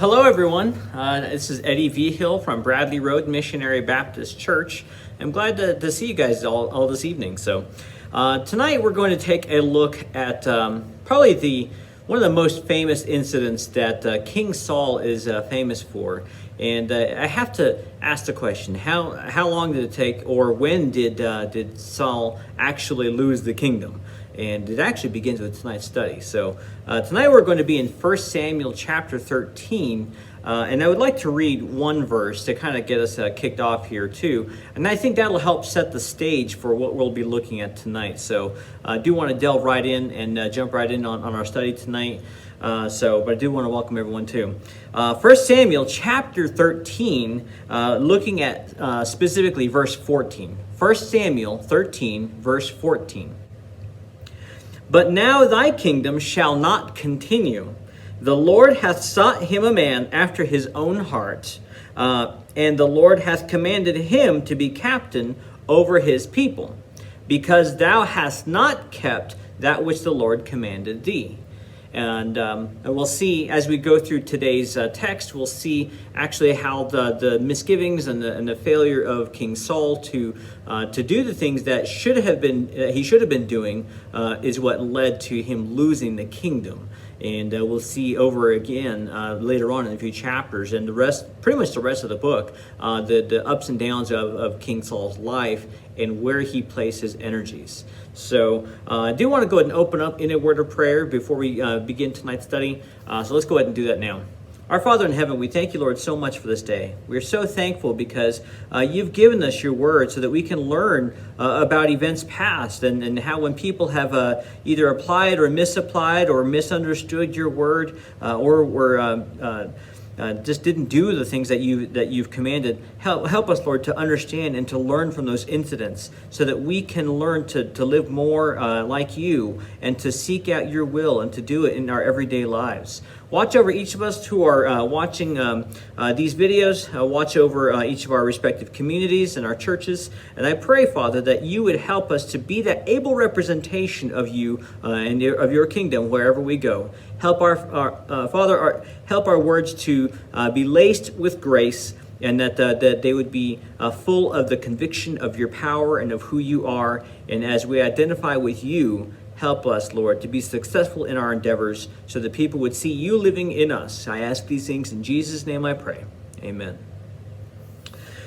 Hello, everyone. This is Eddie V. Hill from Bradley Road Missionary Baptist Church. I'm glad to see you guys all this evening. So tonight we're going to take a look at probably one of the most famous incidents that King Saul is famous for. And I have to ask the question, how long did it take, or when did Saul actually lose the kingdom? And it actually begins with tonight's study. So tonight we're going to be in 1 Samuel chapter 13. And I would like to read one verse to kind of get us kicked off here too. And I think that'll help set the stage for what we'll be looking at tonight. So I do want to delve right in and jump right in on our study tonight. But I do want to welcome everyone too. 1 Samuel chapter 13, looking at specifically verse 14. 1 Samuel 13, verse 14. But now thy kingdom shall not continue. The Lord hath sought him a man after his own heart, and the Lord hath commanded him to be captain over his people, because thou hast not kept that which the Lord commanded thee. And we'll see as we go through today's text, we'll see actually how the misgivings and the failure of King Saul to do the things that he should have been doing is what led to him losing the kingdom. And we'll see over again later on in a few chapters, and pretty much the rest of the book, the ups and downs of King Saul's life and where he placed his energies. So I do want to go ahead and open up in a word of prayer before we begin tonight's study. So let's go ahead and do that now. Our Father in heaven, we thank you, Lord, so much for this day. We're so thankful because you've given us your word so that we can learn about events past and how when people have either applied or misapplied or misunderstood your word or were just didn't do the things that you've commanded. Help us, Lord, to understand and to learn from those incidents so that we can learn to live more like you and to seek out your will and to do it in our everyday lives. Watch over each of us who are watching these videos. Watch over each of our respective communities and our churches. And I pray, Father, that you would help us to be that able representation of you and of your kingdom wherever we go. Help Father, help our words to be laced with grace, and that they would be full of the conviction of your power and of who you are. And as we identify with you, help us, Lord, to be successful in our endeavors so that people would see you living in us. I ask these things in Jesus' name I pray. Amen.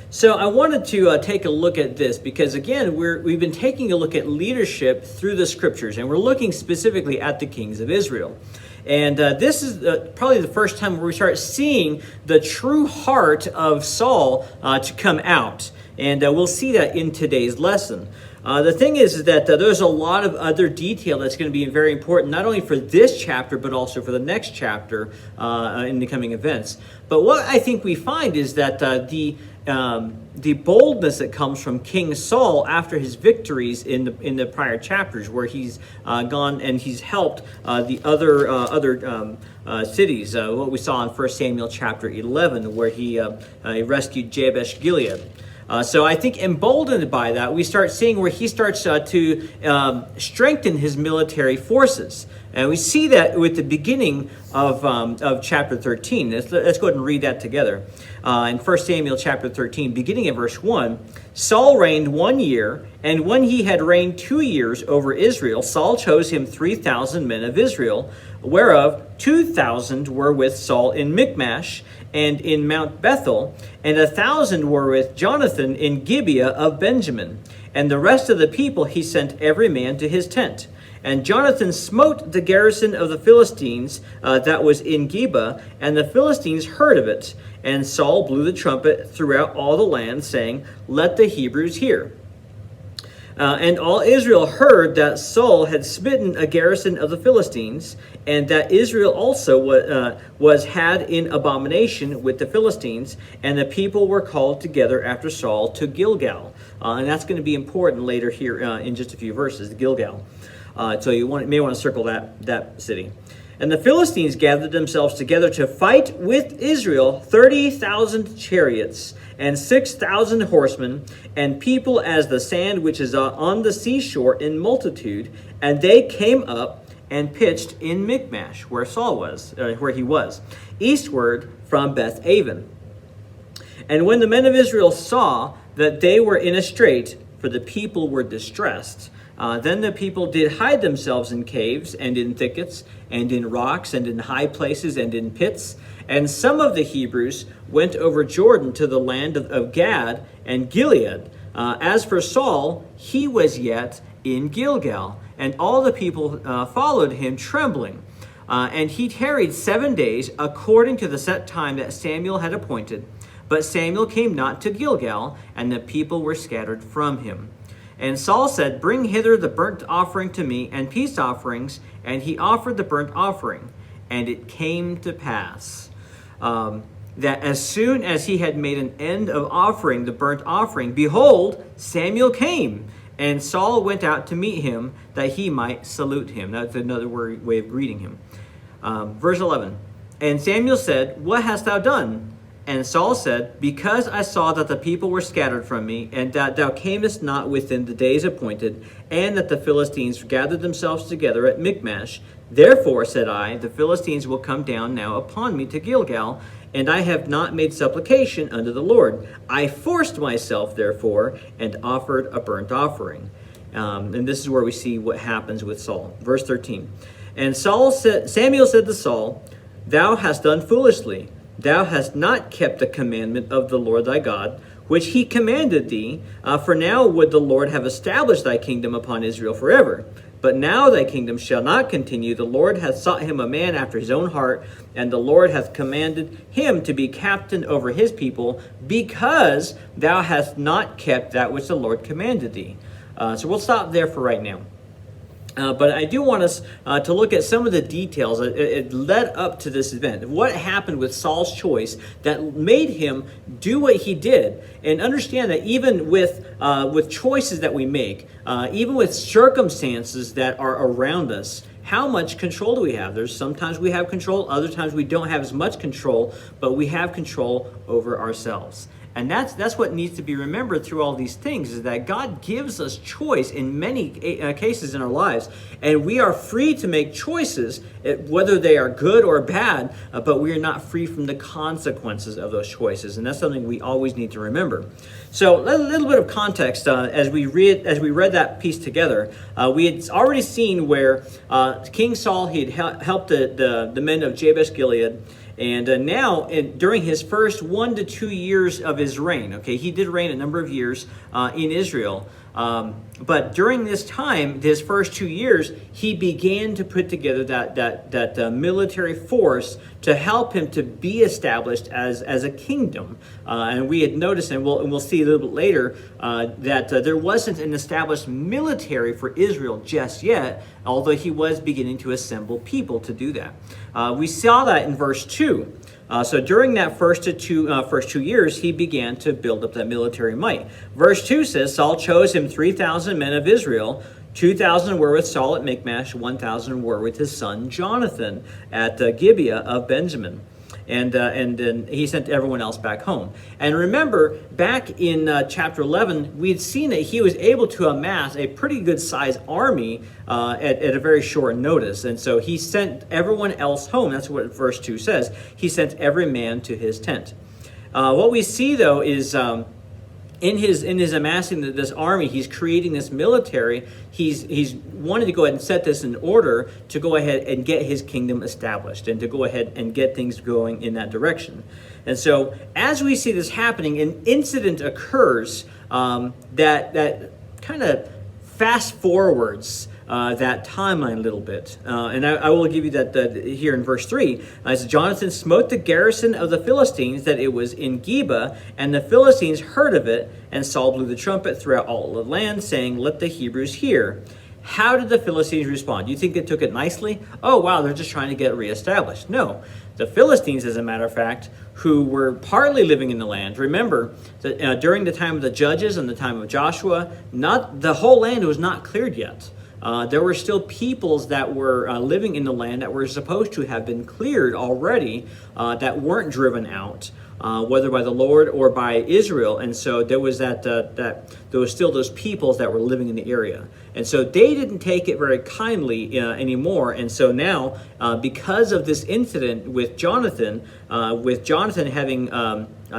So I wanted to take a look at this because, again, we've been taking a look at leadership through the scriptures, and we're looking specifically at the kings of Israel. And this is probably the first time where we start seeing the true heart of Saul to come out. And we'll see that in today's lesson. The thing is that there's a lot of other detail that's going to be very important, not only for this chapter, but also for the next chapter in the coming events. But what I think we find is that the boldness that comes from King Saul after his victories in the prior chapters, where he's gone and he's helped the other cities. What we saw in 1 Samuel chapter 11, where he rescued Jabesh Gilead. So I think emboldened by that, we start seeing where he starts to strengthen his military forces. And we see that with the beginning of chapter 13. Let's go ahead and read that together. In 1 Samuel chapter 13, beginning at verse 1, Saul reigned 1 year, and when he had reigned 2 years over Israel, Saul chose him 3,000 men of Israel, whereof 2,000 were with Saul in Michmash and in Mount Bethel, and 1,000 were with Jonathan in Gibeah of Benjamin. And the rest of the people he sent every man to his tent. And Jonathan smote the garrison of the Philistines that was in Gibeah, and the Philistines heard of it. And Saul blew the trumpet throughout all the land, saying, Let the Hebrews hear. And all Israel heard that Saul had smitten a garrison of the Philistines, and that Israel also was had in abomination with the Philistines, and the people were called together after Saul to Gilgal. And that's going to be important later here in just a few verses, Gilgal. So you may want to circle that city. And the Philistines gathered themselves together to fight with Israel 30,000 chariots and 6,000 horsemen, and people as the sand which is on the seashore in multitude. And they came up and pitched in Michmash, where he was, eastward from Beth Aven. And when the men of Israel saw that they were in a strait, for the people were distressed, then the people did hide themselves in caves and in thickets and in rocks and in high places and in pits. And some of the Hebrews went over Jordan to the land of Gad and Gilead. As for Saul, he was yet in Gilgal, and all the people followed him trembling. And he tarried 7 days according to the set time that Samuel had appointed. But Samuel came not to Gilgal, and the people were scattered from him. And Saul said, Bring hither the burnt offering to me, and peace offerings. And he offered the burnt offering. And it came to pass that as soon as he had made an end of offering the burnt offering, behold, Samuel came. And Saul went out to meet him, that he might salute him. That's another way of greeting him. Verse 11. And Samuel said, What hast thou done? And Saul said, Because I saw that the people were scattered from me, and that thou camest not within the days appointed, and that the Philistines gathered themselves together at Michmash, therefore, said I, the Philistines will come down now upon me to Gilgal, and I have not made supplication unto the Lord. I forced myself, therefore, and offered a burnt offering. And this is where we see what happens with Saul. Verse 13. And Samuel said to Saul, Thou hast done foolishly. Thou hast not kept the commandment of the Lord thy God, which he commanded thee. For now would the Lord have established thy kingdom upon Israel forever. But now thy kingdom shall not continue. The Lord hath sought him a man after his own heart, and the Lord hath commanded him to be captain over his people, because thou hast not kept that which the Lord commanded thee. So we'll stop there for right now. But I do want us to look at some of the details that led up to this event. What happened with Saul's choice that made him do what he did. And understand that even with choices that we make, even with circumstances that are around us, how much control do we have? There's sometimes we have control, other times we don't have as much control, but we have control over ourselves. And that's what needs to be remembered through all these things, is that God gives us choice in many cases in our lives. And we are free to make choices, whether they are good or bad, but we are not free from the consequences of those choices. And that's something we always need to remember. So a little bit of context as we read that piece together. We had already seen where King Saul, he had helped the men of Jabesh Gilead. And now, during his first 1 to 2 years of his reign, okay, he did reign a number of years in Israel. But during this time, his first 2 years, he began to put together that military force to help him to be established as a kingdom. And we had noticed, and we'll see a little bit later, that there wasn't an established military for Israel just yet, although he was beginning to assemble people to do that. We saw that in verse 2. So during that first 2 years, he began to build up that military might. Verse 2 says, Saul chose him 3,000 men of Israel. 2,000 were with Saul at Michmash. 1,000 were with his son Jonathan at Gibeah of Benjamin. And then he sent everyone else back home. And remember, back in chapter 11, we had seen that he was able to amass a pretty good sized army at a very short notice. And so he sent everyone else home. That's what verse 2 says. He sent every man to his tent. What we see, though, is in his amassing this army, he's creating this military. He's wanted to go ahead and set this in order to go ahead and get his kingdom established and to go ahead and get things going in that direction. And so as we see this happening, an incident occurs that kind of fast forwards that timeline a little bit. And I will give you that here in verse 3. As Jonathan smote the garrison of the Philistines, that it was in Geba, and the Philistines heard of it, and Saul blew the trumpet throughout all the land, saying, Let the Hebrews hear. How did the Philistines respond? Do you think they took it nicely? Oh, wow, they're just trying to get reestablished. No. The Philistines, as a matter of fact, who were partly living in the land. Remember that during the time of the judges and the time of Joshua, the whole land was not cleared yet. There were still peoples that were living in the land that were supposed to have been cleared already, that weren't driven out. whether by the Lord or by Israel. And so there was there was still those peoples that were living in the area. And so they didn't take it very kindly anymore. And so now, because of this incident with Jonathan having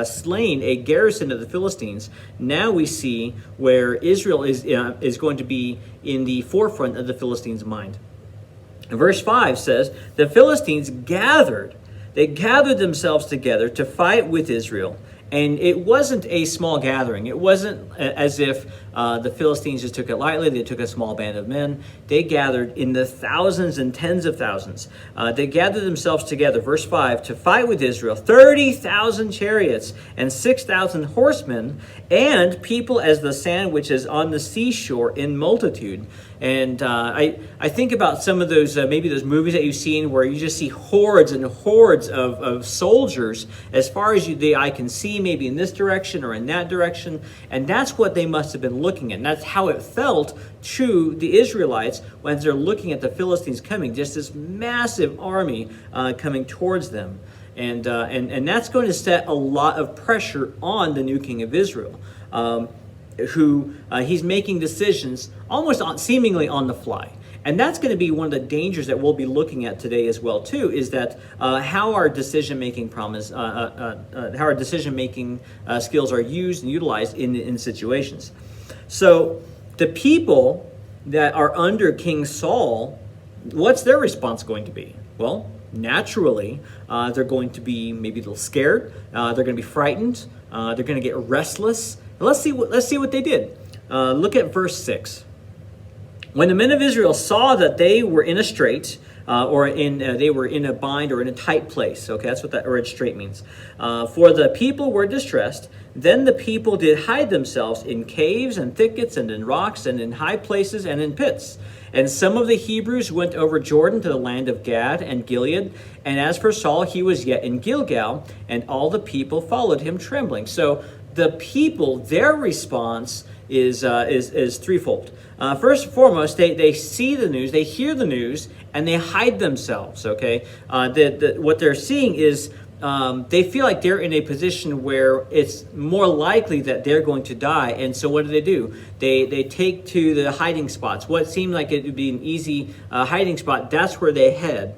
slain a garrison of the Philistines, now we see where Israel is going to be in the forefront of the Philistines' mind. And verse 5 says, the Philistines gathered themselves together to fight with Israel. And it wasn't a small gathering. It wasn't as if the Philistines just took it lightly. They took a small band of men. They gathered in the thousands and tens of thousands. They gathered themselves together, verse 5, to fight with Israel, 30,000 chariots and 6,000 horsemen, and people as the sand which is on the seashore in multitude. And I think about some of those, maybe those movies that you've seen where you just see hordes and hordes of soldiers as far as the eye can see, maybe in this direction or in that direction. And that's what they must have been looking at. And that's how it felt to the Israelites when they're looking at the Philistines coming, just this massive army coming towards them. And that's going to set a lot of pressure on the new king of Israel. Who he's making decisions almost seemingly on the fly. And that's going to be one of the dangers that we'll be looking at today as well too, is that how our decision-making skills are used and utilized in situations. So the people that are under King Saul, what's their response going to be? Well, naturally, they're going to be maybe a little scared. They're going to be frightened. They're going to get restless. Let's see what they did. Look at verse 6. When the men of Israel saw that they were in a strait, they were in a bind or in a tight place. Okay, that's what that word strait means. For the people were distressed. Then the people did hide themselves in caves and thickets and in rocks and in high places and in pits. And some of the Hebrews went over Jordan to the land of Gad and Gilead. And as for Saul, he was yet in Gilgal, and all the people followed him trembling. So the people, their response is threefold. First and foremost, they see the news, they hear the news, and they hide themselves. Okay, what they're seeing is they feel like they're in a position where it's more likely that they're going to die, and so what do? They take to the hiding spots. What seemed like it would be an easy hiding spot, that's where they head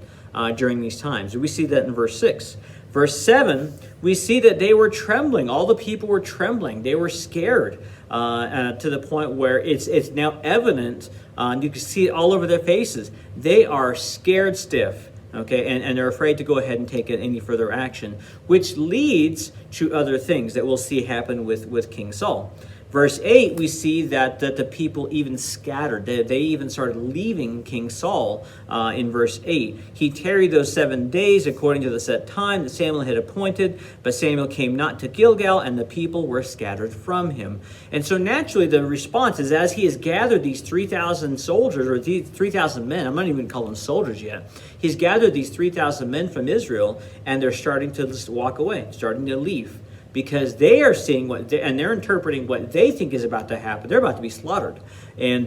during these times. We see that in verse 6. Verse 7, we see that they were trembling. All the people were trembling. They were scared to the point where it's now evident. You can see it all over their faces. They are scared stiff, okay, and they're afraid to go ahead and take any further action, which leads to other things that we'll see happen with King Saul. Verse 8, we see that the people even scattered. They even started leaving King Saul in verse 8. He tarried those 7 days according to the set time that Samuel had appointed, but Samuel came not to Gilgal, and the people were scattered from him. And so naturally the response is, as he has gathered these 3,000 soldiers, or these 3,000 men, I'm not even calling them soldiers yet, he's gathered these 3,000 men from Israel, and they're starting to just walk away, starting to leave. Because they are seeing and they're interpreting what they think is about to happen. They're about to be slaughtered, and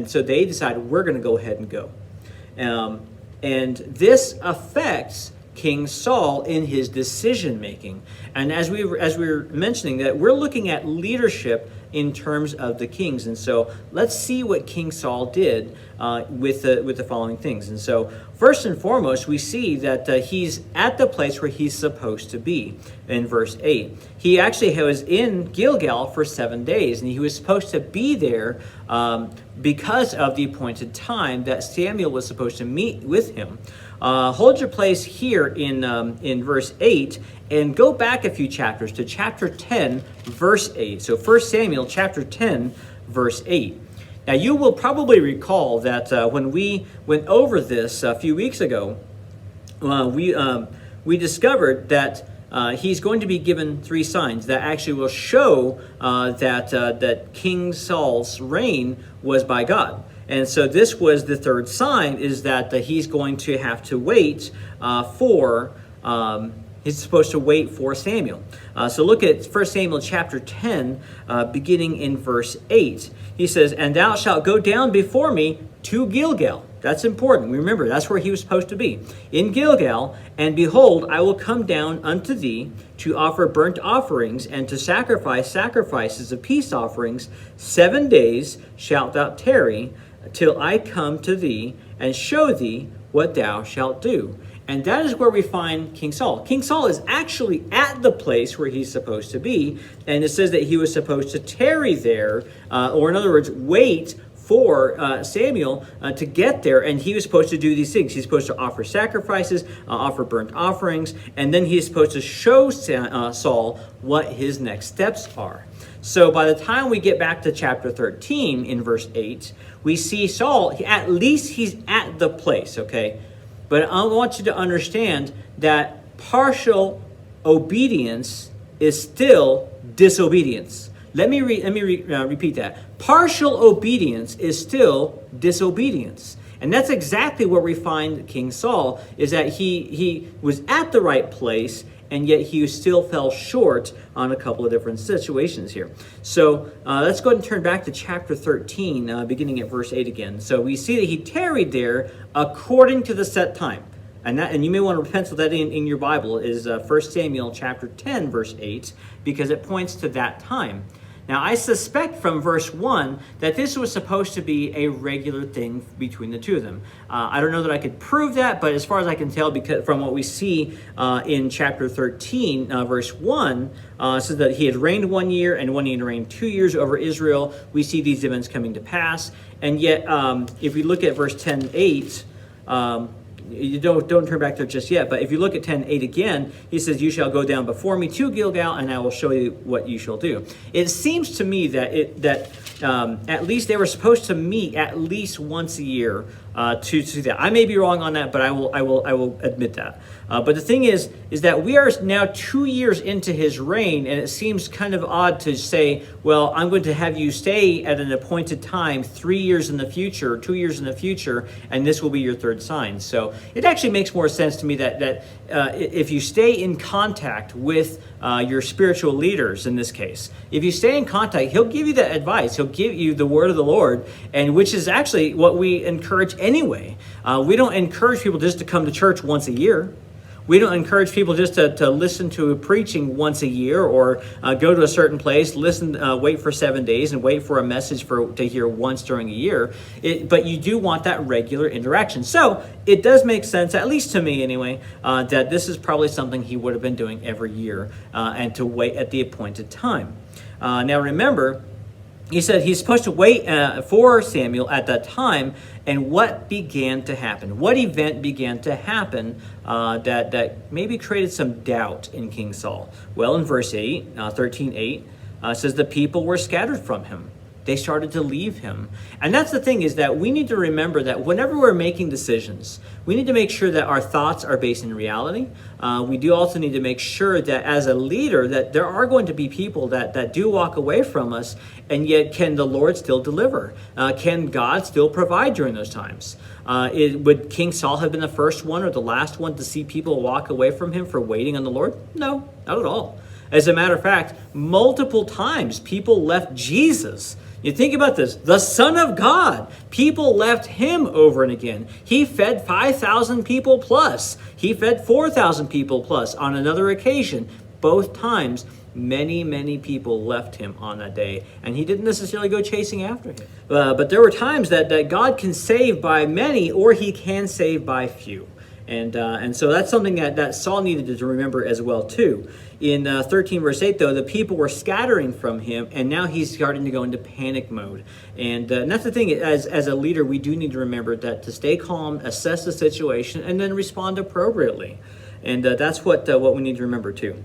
so they decide, we're going to go ahead and go, and this affects King Saul in his decision making. And as we were mentioning, that we're looking at leadership in terms of the kings. And so let's see what King Saul did with the following things. And so first and foremost, we see that he's at the place where he's supposed to be in verse 8. He actually was in Gilgal for 7 days, and he was supposed to be there because of the appointed time that Samuel was supposed to meet with him. Hold your place here in verse 8 and go back a few chapters to chapter 10, verse 8. So 1 Samuel chapter 10, verse 8. Now you will probably recall that when we went over this a few weeks ago, we discovered that he's going to be given 3 signs that actually will show that King Saul's reign was by God. And so this was the 3rd sign, is that he's going to have to wait for He's supposed to wait for Samuel. So look at 1 Samuel chapter 10, beginning in verse 8. He says, "And thou shalt go down before me to Gilgal." That's important. Remember, that's where he was supposed to be. "In Gilgal, and behold, I will come down unto thee to offer burnt offerings and to sacrifice sacrifices of peace offerings. 7 days shalt thou tarry till I come to thee and show thee what thou shalt do." And that is where we find King Saul. King Saul is actually at the place where he's supposed to be, and it says that he was supposed to tarry there, or in other words, wait for Samuel to get there, and he was supposed to do these things. He's supposed to offer sacrifices, offer burnt offerings, and then he's supposed to show Saul what his next steps are. So by the time we get back to chapter 13 in verse 8, we see Saul, at least he's at the place, okay? But I want you to understand that partial obedience is still disobedience. Let me repeat that. Partial obedience is still disobedience. And that's exactly where we find King Saul, is that he was at the right place, and yet he still fell short on a couple of different situations here. So let's go ahead and turn back to chapter 13, beginning at verse 8 again. So we see that he tarried there according to the set time. And you may want to pencil that in your Bible, is 1 Samuel chapter 10, verse 8, because it points to that time. Now, I suspect from verse 1 that this was supposed to be a regular thing between the two of them. I don't know that I could prove that, but as far as I can tell, because from what we see in chapter 13, verse 1, says that he had reigned 1 year, and 1 year reigned 2 years over Israel. We see these events coming to pass. And yet, if we look at verse 10:8, you don't turn back there just yet, but if you look at 10:8 again, he says, "You shall go down before me to Gilgal, and I will show you what you shall do." It seems to me that at least they were supposed to meet at least once a year to do that. I may be wrong on that, but I will admit that. But the thing is that we are now 2 years into his reign, and it seems kind of odd to say, well, I'm going to have you stay at an appointed time 3 years in the future, 2 years in the future, and this will be your third sign. So it actually makes more sense to me that if you stay in contact with your spiritual leaders in this case, if you stay in contact, he'll give you that advice. He'll give you the word of the Lord, and which is actually what we encourage anyway. We don't encourage people just to come to church once a year. We don't encourage people just to listen to preaching once a year, or go to a certain place, wait for 7 days, and wait for a message to hear once during a year. But you do want that regular interaction. So it does make sense, at least to me anyway, that this is probably something he would have been doing every year, and to wait at the appointed time. Now remember, he said he's supposed to wait for Samuel at that time. And what began to happen? What event began to happen that maybe created some doubt in King Saul? Well, in verse 8, 13:8, says the people were scattered from him. They started to leave him. And that's the thing, is that we need to remember that whenever we're making decisions, we need to make sure that our thoughts are based in reality. We do also need to make sure that as a leader, that there are going to be people that do walk away from us, and yet can the Lord still deliver? Can God still provide during those times? Would King Saul have been the first one or the last one to see people walk away from him for waiting on the Lord? No, not at all. As a matter of fact, multiple times people left Jesus. You think about this, the Son of God, people left him over and again. He fed 5,000 people plus. He fed 4,000 people plus on another occasion. Both times, many people left him on that day, and he didn't necessarily go chasing after him. But there were times that God can save by many, or he can save by few. And so that's something that Saul needed to remember as well too. In 13 verse 8 though, the people were scattering from him, and now he's starting to go into panic mode. And that's the thing, as a leader, we do need to remember that to stay calm, assess the situation, and then respond appropriately. And that's what we need to remember too.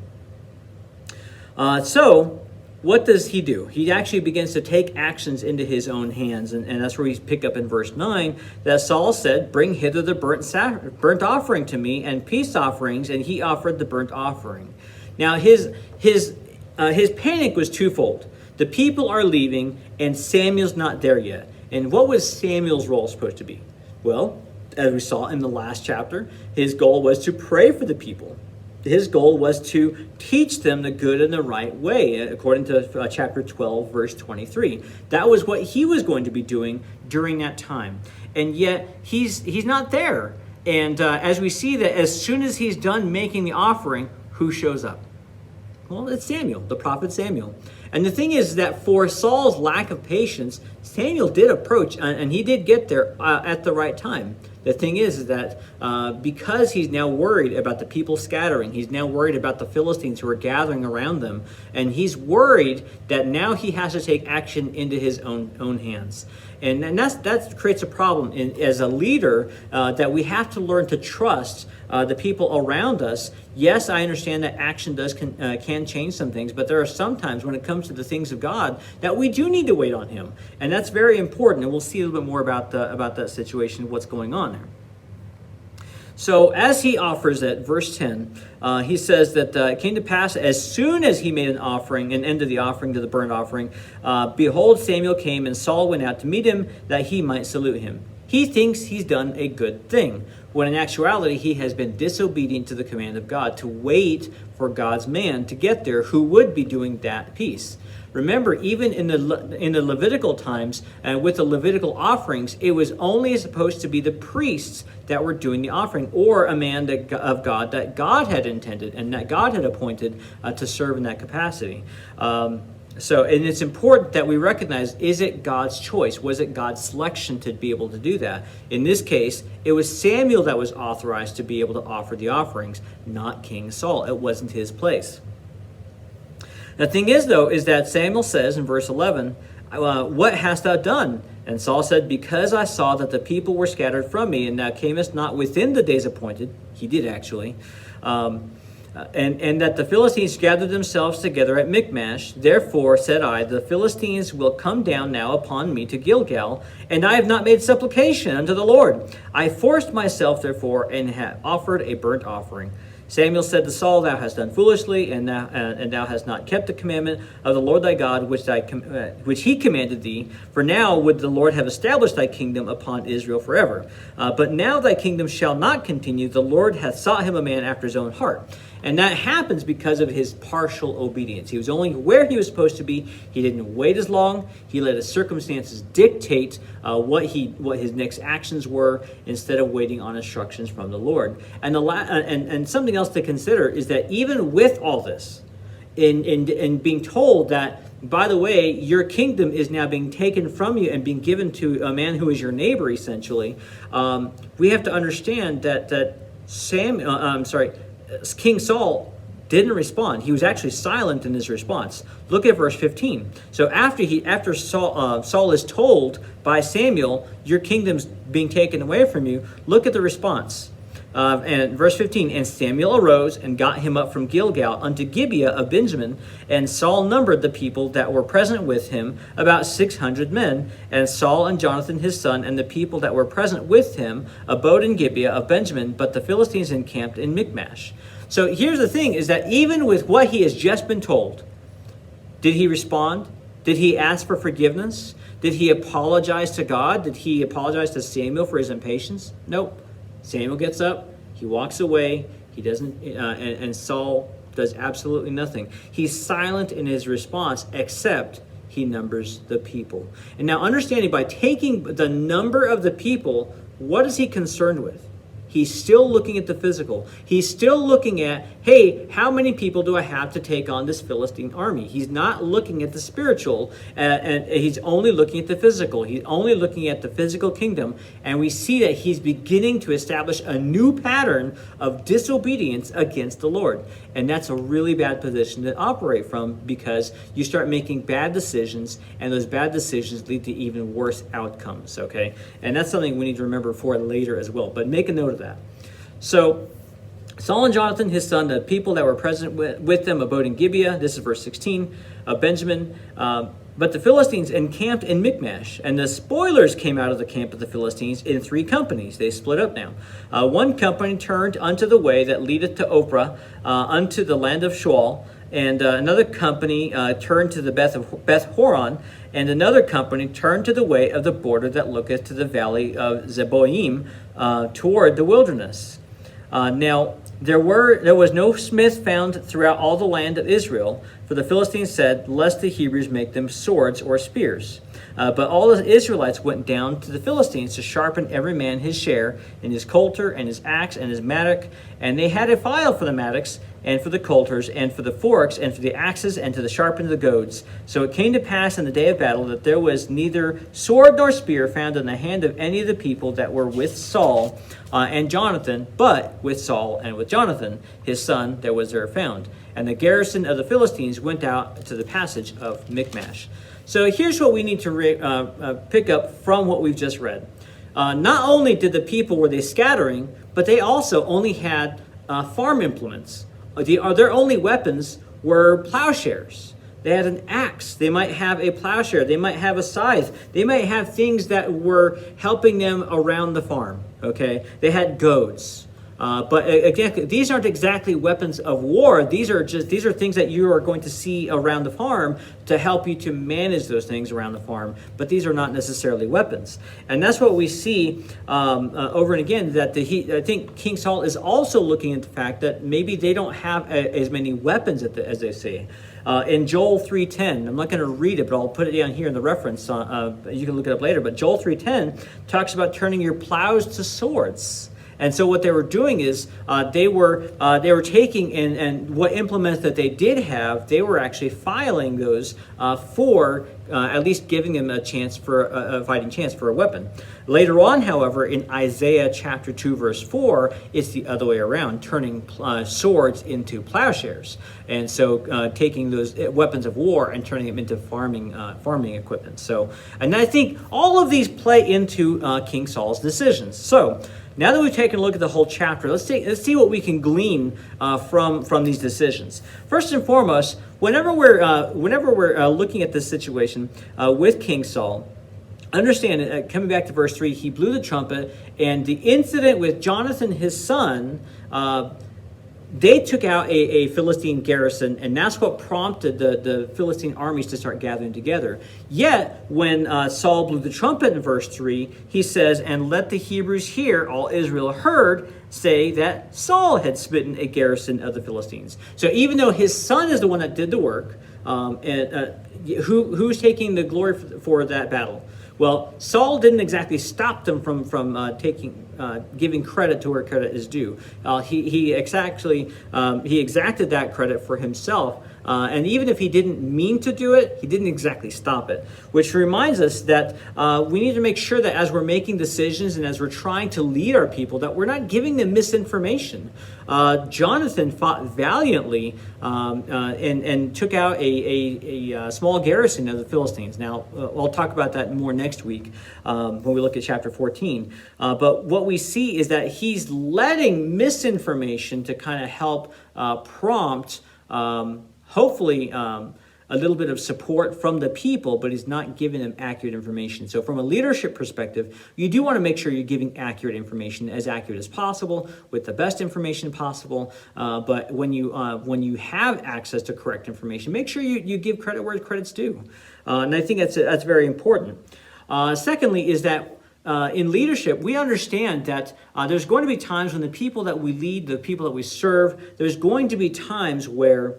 So what does he do? He actually begins to take actions into his own hands. And that's where we pick up in verse 9 that Saul said, "Bring hither the burnt offering to me, and peace offerings," and he offered the burnt offering. Now his panic was twofold. The people are leaving, and Samuel's not there yet. And what was Samuel's role supposed to be? Well, as we saw in the last chapter, his goal was to pray for the people. his goal was to teach them the good and the right way, according to chapter 12, verse 23. That was what he was going to be doing during that time. And yet, he's not there. And as we see that as soon as he's done making the offering, who shows up? Well, it's Samuel, the prophet Samuel. And the thing is that for Saul's lack of patience, Samuel did approach, and he did get there at the right time. The thing is that because he's now worried about the people scattering, he's now worried about the Philistines who are gathering around them, and he's worried that now he has to take action into his own hands. And that creates a problem as a leader, that we have to learn to trust the people around us. Yes, I understand that action can change some things, but there are some times when it comes to the things of God that we do need to wait on him. And that's very important, and we'll see a little bit more about that situation, what's going on there. So as he offers it, verse 10, he says that it came to pass as soon as he made an offering, an end of the offering to the burnt offering, behold, Samuel came, and Saul went out to meet him that he might salute him. He thinks he's done a good thing, when in actuality he has been disobedient to the command of God, to wait for God's man to get there who would be doing that piece. Remember, even in the Levitical times, with the Levitical offerings, it was only supposed to be the priests that were doing the offering, or a man of God that God had intended and that God had appointed to serve in that capacity. And it's important that we recognize, is it God's choice? Was it God's selection to be able to do that? In this case, it was Samuel that was authorized to be able to offer the offerings, not King Saul. It wasn't his place. The thing is, though, is that Samuel says in verse 11, what hast thou done? And Saul said, because I saw that the people were scattered from me, and thou camest not within the days appointed. He did actually. And that the Philistines gathered themselves together at Michmash. Therefore said I, the Philistines will come down now upon me to Gilgal, and I have not made supplication unto the Lord. I forced myself, therefore, and have offered a burnt offering. Samuel said to Saul, thou hast done foolishly, and thou hast not kept the commandment of the Lord thy God, which he commanded thee. For now would the Lord have established thy kingdom upon Israel forever. But now thy kingdom shall not continue. The Lord hath sought him a man after his own heart. And that happens because of his partial obedience. He was only where he was supposed to be. He didn't wait as long. He let his circumstances dictate what his next actions were, instead of waiting on instructions from the Lord. And something else to consider is that even with all this, in being told that, by the way, your kingdom is now being taken from you and being given to a man who is your neighbor, essentially, we have to understand that King Saul didn't respond. He was actually silent in his response. Look at verse 15. So after Saul is told by Samuel, your kingdom's being taken away from you, look at the response. And verse 15, and Samuel arose and got him up from Gilgal unto Gibeah of Benjamin, and Saul numbered the people that were present with him, about 600 men. And Saul and Jonathan his son and the people that were present with him abode in Gibeah of Benjamin, but the Philistines encamped in Michmash. So here's the thing, is that even with what he has just been told, did he respond? Did he ask for forgiveness? Did he apologize to God? Did he apologize to Samuel for his impatience? Nope. Samuel gets up, he walks away, he doesn't, and Saul does absolutely nothing. He's silent in his response, except he numbers the people. And now understanding, by taking the number of the people, what is he concerned with? He's still looking at the physical. He's still looking at, hey, how many people do I have to take on this Philistine army? He's not looking at the spiritual, and he's only looking at the physical. He's only looking at the physical kingdom, and we see that he's beginning to establish a new pattern of disobedience against the Lord. And that's a really bad position to operate from, because you start making bad decisions, and those bad decisions lead to even worse outcomes, okay? And that's something we need to remember for later as well. But make a note of that. So Saul and Jonathan, his son, the people that were present with them abode in Gibeah. This is verse 16 of Benjamin. But the Philistines encamped in Michmash, and the spoilers came out of the camp of the Philistines in 3 companies. They split up now. One company turned unto the way that leadeth to Ophrah, unto the land of Shual, and another company turned to the Beth Horon, and another company turned to the way of the border that looketh to the valley of Zeboim, toward the wilderness. Now, There was no smith found throughout all the land of Israel, for the Philistines said, lest the Hebrews make them swords or spears. But all the Israelites went down to the Philistines to sharpen every man his share in his coulter and his axe and his mattock. And they had a file for the mattocks and for the coulters and for the forks and for the axes and to the sharpen of the goads. So it came to pass in the day of battle that there was neither sword nor spear found in the hand of any of the people that were with Saul and Jonathan, but with Saul and with Jonathan, his son, there was there found. And the garrison of the Philistines went out to the passage of Michmash. So here's what we need to pick up from what we've just read. Not only did the people, were they scattering, but they also only had farm implements. Their only weapons were plowshares. They had an axe. They might have a plowshare. They might have a scythe. They might have things that were helping them around the farm. Okay, they had goads. But again, these aren't exactly weapons of war. These are things that you are going to see around the farm to help you to manage those things around the farm. But these are not necessarily weapons, and that's what we see over and again. That I think King Saul is also looking at the fact that maybe they don't have as many weapons as they say. In Joel 3:10, I'm not going to read it, but I'll put it down here in the reference. You can look it up later. But Joel 3:10 talks about turning your plows to swords. And so what they were doing is they were taking and what implements that they did have, they were actually filing those for at least giving them a chance for a fighting chance for a weapon. Later on, however, in Isaiah chapter 2 verse 4, it's the other way around, turning swords into plowshares, and so taking those weapons of war and turning them into farming equipment. So, and I think all of these play into King Saul's decisions. So, now that we've taken a look at the whole chapter, let's see what we can glean from these decisions. First and foremost, whenever we're looking at this situation with King Saul, understand, coming back to verse 3, he blew the trumpet, and the incident with Jonathan, his son, they took out a Philistine garrison, and that's what prompted the Philistine armies to start gathering together. Yet, when Saul blew the trumpet in verse 3, he says, and let the Hebrews hear, all Israel heard, say that Saul had smitten a garrison of the Philistines. So even though his son is the one that did the work, who's taking the glory for that battle? Well, Saul didn't exactly stop them from giving credit to where credit is due. He exacted that credit for himself. And even if he didn't mean to do it, he didn't exactly stop it. Which reminds us that we need to make sure that as we're making decisions and as we're trying to lead our people, that we're not giving them misinformation. Jonathan fought valiantly and took out a small garrison of the Philistines. Now, I'll talk about that more next week when we look at chapter 14. But what we see is that he's letting misinformation to kind of help prompt hopefully a little bit of support from the people, but he's not giving them accurate information. So from a leadership perspective, you do want to make sure you're giving accurate information, as accurate as possible, with the best information possible. But when you have access to correct information, make sure you give credit where credit's due. And I think that's very important. Secondly is that in leadership, we understand that there's going to be times when the people that we lead, the people that we serve, there's going to be times where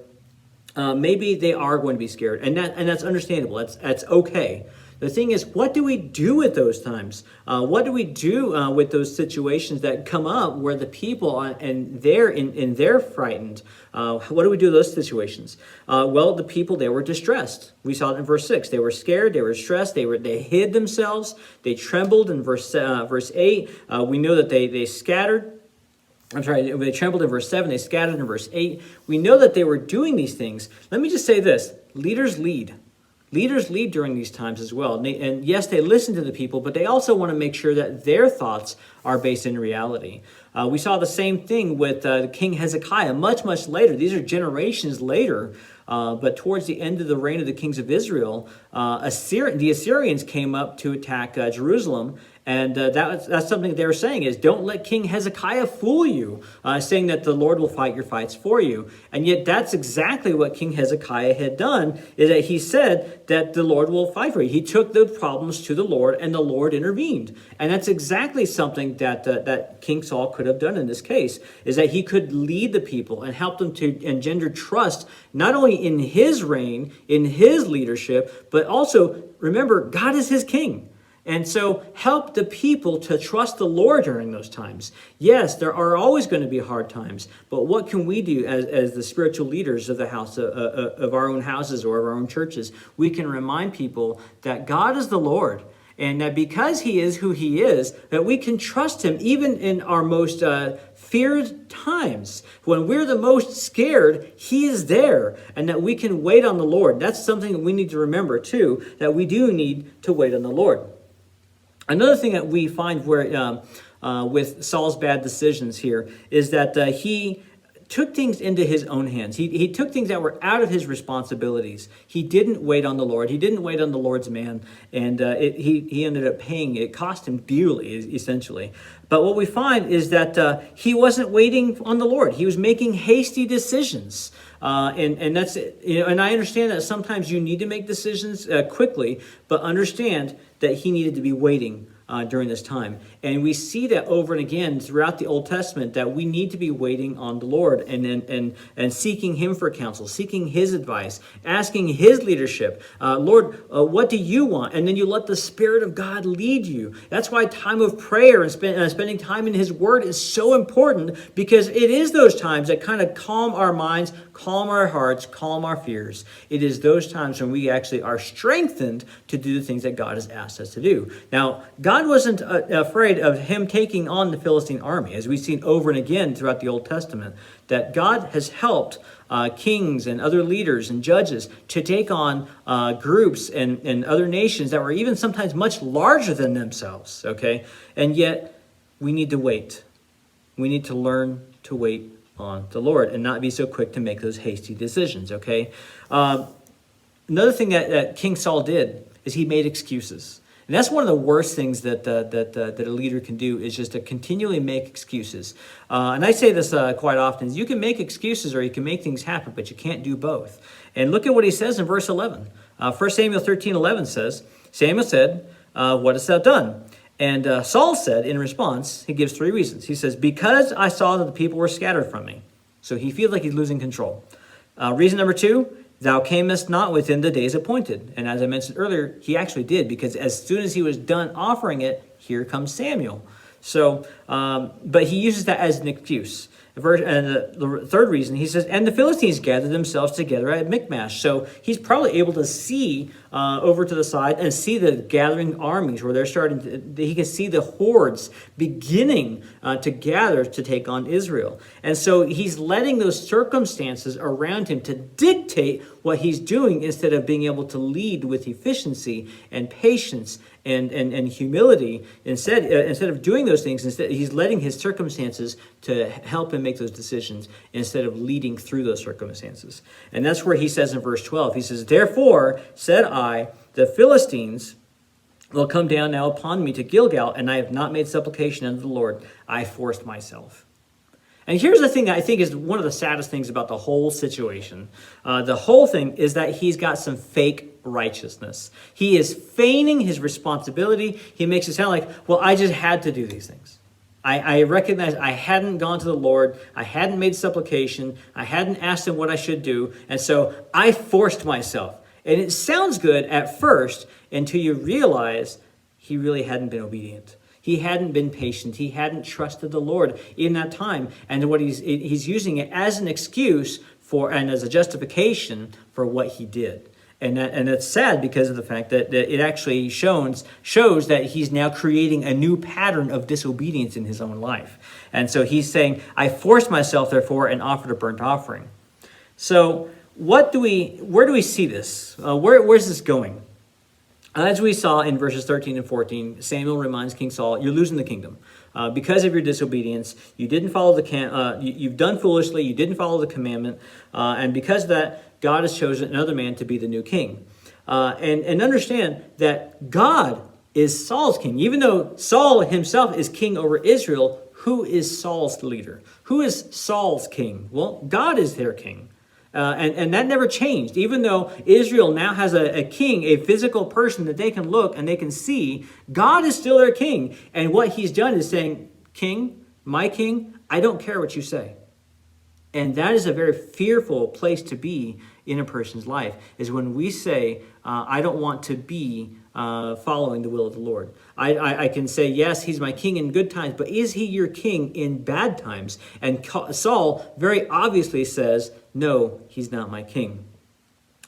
maybe they are going to be scared, and that's understandable. That's okay. The thing is, what do we do at those times? What do we do with those situations that come up where the people and they're frightened? What do we do in those situations? Well, the people, they were distressed. We saw it in verse 6. They were scared. They were stressed. They hid themselves. They trembled in verse 8. We know that they scattered. They trembled in verse 7. They scattered in verse 8. We know that they were doing these things. Let me just say this. Leaders lead. Leaders lead during these times as well. And yes, they listen to the people, but they also want to make sure that their thoughts are based in reality. We saw the same thing with King Hezekiah much, much later. These are generations later. But towards the end of the reign of the kings of Israel, the Assyrians came up to attack Jerusalem. And that's something that they were saying is, don't let King Hezekiah fool you, saying that the Lord will fight your fights for you. And yet that's exactly what King Hezekiah had done, is that he said that the Lord will fight for you. He took the problems to the Lord, and the Lord intervened. And that's exactly something thing that King Saul could have done in this case, is that he could lead the people and help them to engender trust, not only in his reign, in his leadership, but also, remember, God is his king. And so help the people to trust the Lord during those times. Yes, there are always going to be hard times, but what can we do as the spiritual leaders of the house, of our own houses or of our own churches? We can remind people that God is the Lord, and that because he is who he is, that we can trust him even in our most feared times. When we're the most scared, he is there, and that we can wait on the Lord. That's something that we need to remember too, that we do need to wait on the Lord. Another thing that we find where with Saul's bad decisions here is that he took things into his own hands. He took things that were out of his responsibilities. He didn't wait on the Lord. He didn't wait on the Lord's man. And he ended up paying. It cost him dearly, essentially. But what we find is that he wasn't waiting on the Lord. He was making hasty decisions. And that's, and I understand that sometimes you need to make decisions quickly, but understand that he needed to be waiting during this time. And we see that over and again throughout the Old Testament, that we need to be waiting on the Lord and seeking him for counsel, seeking his advice, asking his leadership. Lord, what do you want? And then you let the Spirit of God lead you. That's why time of prayer and spending time in his word is so important, because it is those times that kind of calm our minds, calm our hearts, calm our fears. It is those times when we actually are strengthened to do the things that God has asked us to do. Now, God wasn't afraid of him taking on the Philistine army, as we've seen over and again throughout the Old Testament, that God has helped kings and other leaders and judges to take on groups and other nations that were even sometimes much larger than themselves, okay? And yet, we need to wait. We need to learn to wait on the Lord and not be so quick to make those hasty decisions, okay? Another thing that King Saul did is he made excuses. And that's one of the worst things that a leader can do, is just to continually make excuses. And I say this quite often, is you can make excuses or you can make things happen, but you can't do both. And look at what he says in verse 11. 1 Samuel 13:11 says, Samuel said, what hast thou done? And Saul said in response, he gives 3 reasons. He says, because I saw that the people were scattered from me. So he feels like he's losing control. Reason number 2, thou camest not within the days appointed. And as I mentioned earlier, he actually did, because as soon as he was done offering it, here comes Samuel. So, but he uses that as an excuse. And the third reason, he says, and the Philistines gathered themselves together at Michmash. So he's probably able to see over to the side and see the gathering armies where they're starting he can see the hordes beginning to gather to take on Israel. And so he's letting those circumstances around him to dictate what he's doing, instead of being able to lead with efficiency and patience and humility. Instead of doing those things, he's letting his circumstances to help him make those decisions, instead of leading through those circumstances. And that's where he says in verse 12, he says, therefore said I, the Philistines will come down now upon me to Gilgal, and I have not made supplication unto the Lord. I forced myself. And here's the thing that I think is one of the saddest things about the whole situation. The whole thing is that he's got some fake righteousness. He is feigning his responsibility. He makes it sound like, well, I just had to do these things. I recognize I hadn't gone to the Lord. I hadn't made supplication. I hadn't asked him what I should do. And so I forced myself. And it sounds good at first until you realize he really hadn't been obedient. He hadn't been patient. He hadn't trusted the Lord in that time. And what he's using it as an excuse for, and as a justification for what he did. And it's sad, because of the fact that it actually shows that he's now creating a new pattern of disobedience in his own life. And so he's saying, I forced myself, therefore, and offered a burnt offering. So where do we see this? Where's this going? As we saw in verses 13 and 14, Samuel reminds King Saul, you're losing the kingdom. Because of your disobedience, you didn't follow you've done foolishly, you didn't follow the commandment, and because of that, God has chosen another man to be the new king. And understand that God is Saul's king. Even though Saul himself is king over Israel, who is Saul's leader? Who is Saul's king? Well, God is their king. And that never changed. Even though Israel now has a king, a physical person that they can look and they can see, God is still their king. And what he's done is saying, King, my king, I don't care what you say. And that is a very fearful place to be in a person's life, is when we say, I don't want to be following the will of the Lord. I can say, yes, he's my king in good times, but is he your king in bad times? And Saul very obviously says, no, he's not my king.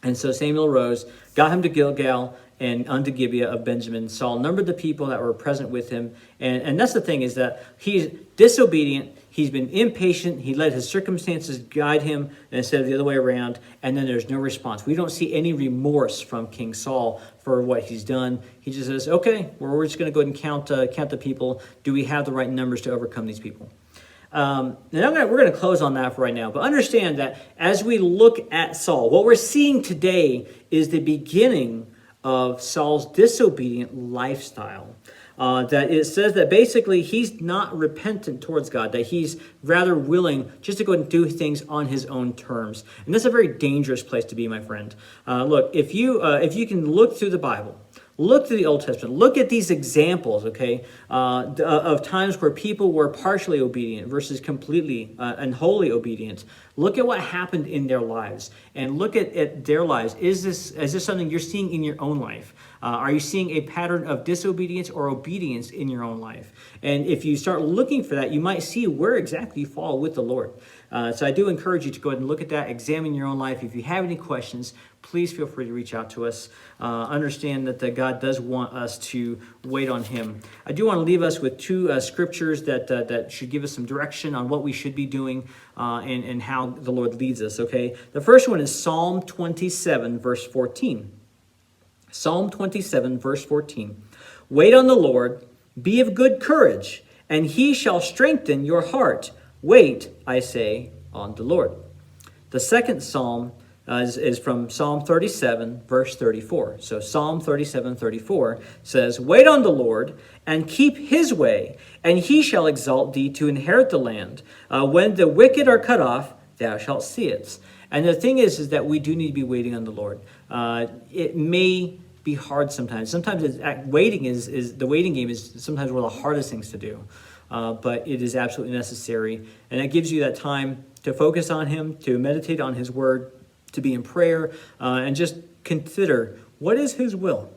And so Samuel arose, got him to Gilgal and unto Gibeah of Benjamin. Saul numbered the people that were present with him. And that's the thing, is that he's disobedient. He's been impatient. He let his circumstances guide him instead of the other way around. And then there's no response. We don't see any remorse from King Saul for what he's done. He just says, okay, we're just going to go ahead and count the people. Do we have the right numbers to overcome these people? And we're going to close on that for right now. But understand that as we look at Saul, what we're seeing today is the beginning of Saul's disobedient lifestyle. That it says that basically he's not repentant towards God, that he's rather willing just to go and do things on his own terms. And that's a very dangerous place to be, my friend. Look, if you can look through the Bible, look through the Old Testament, look at these examples, okay, of times where people were partially obedient versus completely and wholly obedient. Look at what happened in their lives, and look at their lives. Is this something you're seeing in your own life? Are you seeing a pattern of disobedience or obedience in your own life? And if you start looking for that, you might see where exactly you fall with the Lord. So I do encourage you to go ahead and look at that, examine your own life. If you have any questions, please feel free to reach out to us. Understand that God does want us to wait on him. I do want to leave us with two scriptures that should give us some direction on what we should be doing and how the Lord leads us, okay? The first one is Psalm 27, verse 14. Psalm 27, verse 14. Wait on the Lord, be of good courage, and he shall strengthen your heart. Wait, I say, on the Lord. The second psalm is from Psalm 37, verse 34. So Psalm 37, 34 says, Wait on the Lord, and keep his way, and he shall exalt thee to inherit the land. When the wicked are cut off, thou shalt see it. And the thing is that we do need to be waiting on the Lord. It may be hard sometimes. Sometimes the waiting game is sometimes one of the hardest things to do. But it is absolutely necessary. And it gives you that time to focus on him, to meditate on his word, to be in prayer, and just consider what is his will.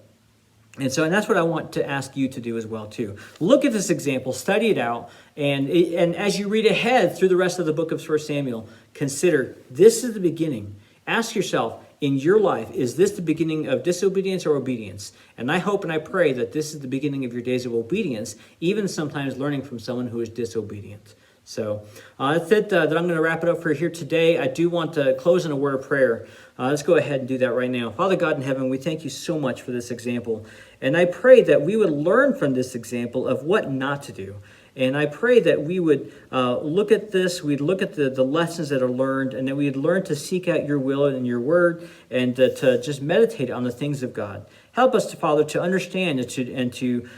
And that's what I want to ask you to do as well, too. Look at this example, study it out, and as you read ahead through the rest of the book of 1 Samuel, consider this is the beginning. Ask yourself, in your life, is this the beginning of disobedience or obedience? And I hope and I pray that this is the beginning of your days of obedience, even sometimes learning from someone who is disobedient. So that's it, that I'm going to wrap it up for here today. I do want to close in a word of prayer. Let's go ahead and do that right now. Father God in heaven, we thank you so much for this example. And I pray that we would learn from this example of what not to do. And I pray that we would look at this, we'd look at the lessons that are learned, and that we'd learn to seek out your will and your word, and to just meditate on the things of God. Help us, Father, to understand and to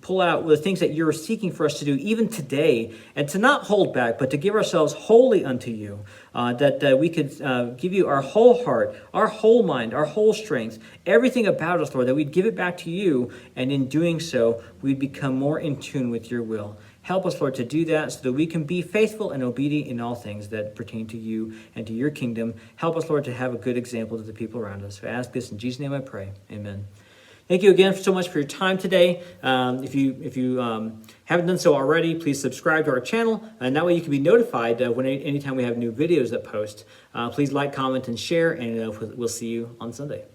pull out the things that you're seeking for us to do even today, and to not hold back, but to give ourselves wholly unto you, that we could give you our whole heart, our whole mind, our whole strength, everything about us, Lord, that we'd give it back to you, and in doing so, we'd become more in tune with your will. Help us, Lord, to do that so that we can be faithful and obedient in all things that pertain to you and to your kingdom. Help us, Lord, to have a good example to the people around us. I ask this in Jesus' name I pray. Amen. Thank you again so much for your time today. If you haven't done so already, please subscribe to our channel, and that way you can be notified anytime we have new videos that post. Please like, comment, and share, and we'll see you on Sunday.